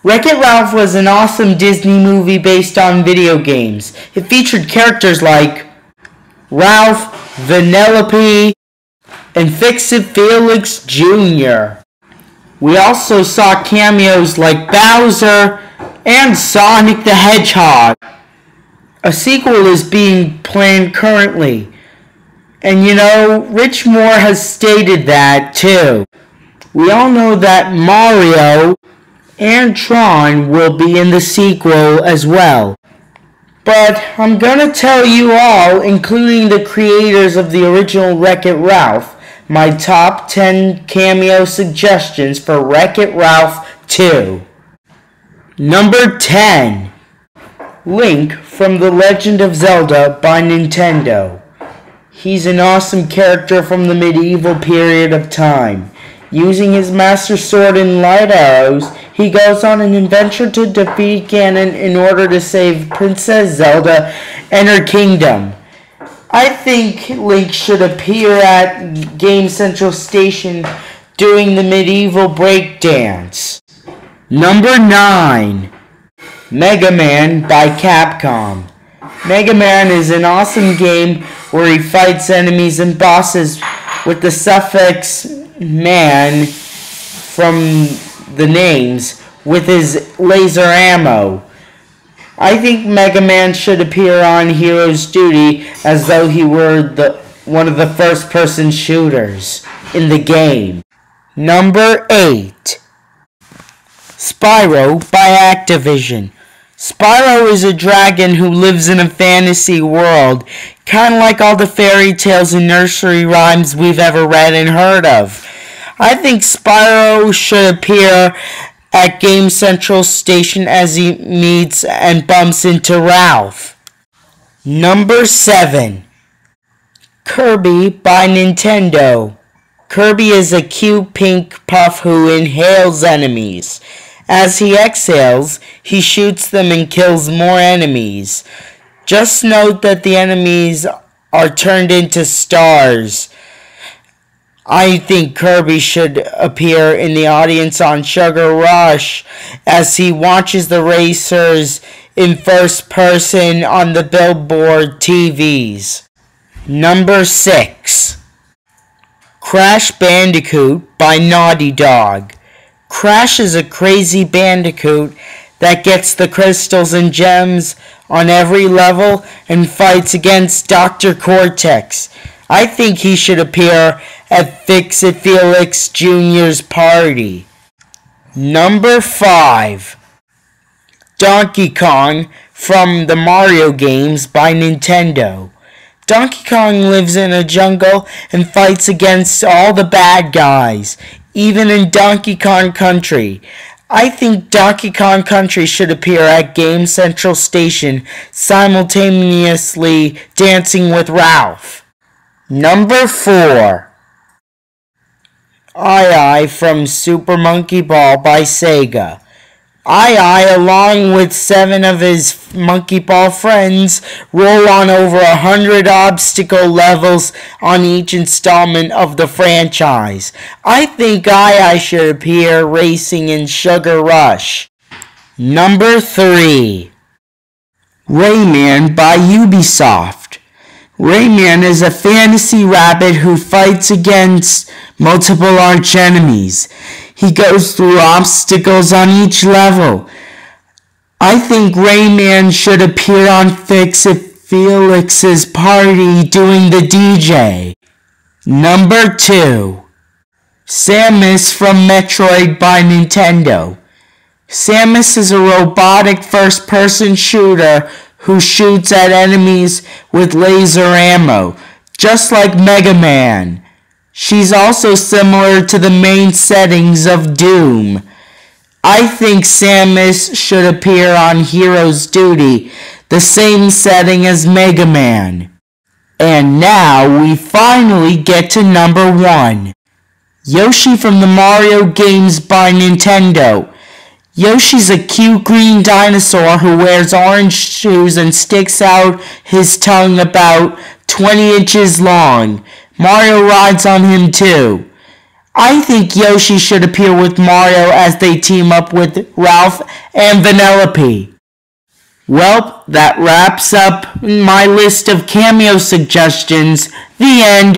Wreck-It Ralph was an awesome Disney movie based on video games. It featured characters like Ralph, Vanellope, and Fix-It Felix Jr. We also saw cameos like Bowser and Sonic the Hedgehog. A sequel is being planned currently. And Rich Moore has stated that too. We all know that Mario and Tron will be in the sequel as well. But I'm gonna tell you all, including the creators of the original Wreck-It Ralph, my top 10 cameo suggestions for Wreck-It Ralph 2. Number 10. Link from The Legend of Zelda by Nintendo. He's an awesome character from the medieval period of time. Using his Master Sword and light arrows, he goes on an adventure to defeat Ganon in order to save Princess Zelda and her kingdom. I think Link should appear at Game Central Station doing the medieval breakdance. Number 9. Mega Man by Capcom. Mega Man is an awesome game where he fights enemies and bosses with the suffix man from the names with his laser ammo. I think Mega Man should appear on Hero's Duty as though he were one of the first-person shooters in the game. Number 8. Spyro by Activision. Spyro is a dragon who lives in a fantasy world, kind of like all the fairy tales and nursery rhymes we've ever read and heard of. I think Spyro should appear at Game Central Station as he meets and bumps into Ralph. Number 7. Kirby by Nintendo. Kirby is a cute pink puff who inhales enemies. As he exhales, he shoots them and kills more enemies. Just note that the enemies are turned into stars. I think Kirby should appear in the audience on Sugar Rush as he watches the racers in first person on the billboard TVs. Number 6. Crash Bandicoot by Naughty Dog. Crash is a crazy bandicoot that gets the crystals and gems on every level and fights against Dr. Cortex. I think he should appear at Fix-It Felix Jr.'s party. Number 5. Donkey Kong from the Mario games by Nintendo. Donkey Kong lives in a jungle and fights against all the bad guys, even in Donkey Kong Country. I think Donkey Kong Country should appear at Game Central Station, simultaneously dancing with Ralph. Number 4. Ai from Super Monkey Ball by Sega. Ai, along with 7 of his Monkey Ball friends, roll on over 100 obstacle levels on each installment of the franchise. I think Ai should appear racing in Sugar Rush. Number 3. Rayman by Ubisoft. Rayman is a fantasy rabbit who fights against multiple arch enemies. He goes through obstacles on each level. I think Rayman should appear on Fix-It Felix's party doing the DJ. Number 2. Samus from Metroid by Nintendo. Samus is a robotic first-person shooter who shoots at enemies with laser ammo, just like Mega Man. She's also similar to the main settings of Doom. I think Samus should appear on Hero's Duty, the same setting as Mega Man. And now we finally get to number 1. Yoshi from the Mario games by Nintendo. Yoshi's a cute green dinosaur who wears orange shoes and sticks out his tongue about 20 inches long. Mario rides on him too. I think Yoshi should appear with Mario as they team up with Ralph and Vanellope. Well, that wraps up my list of cameo suggestions. The end.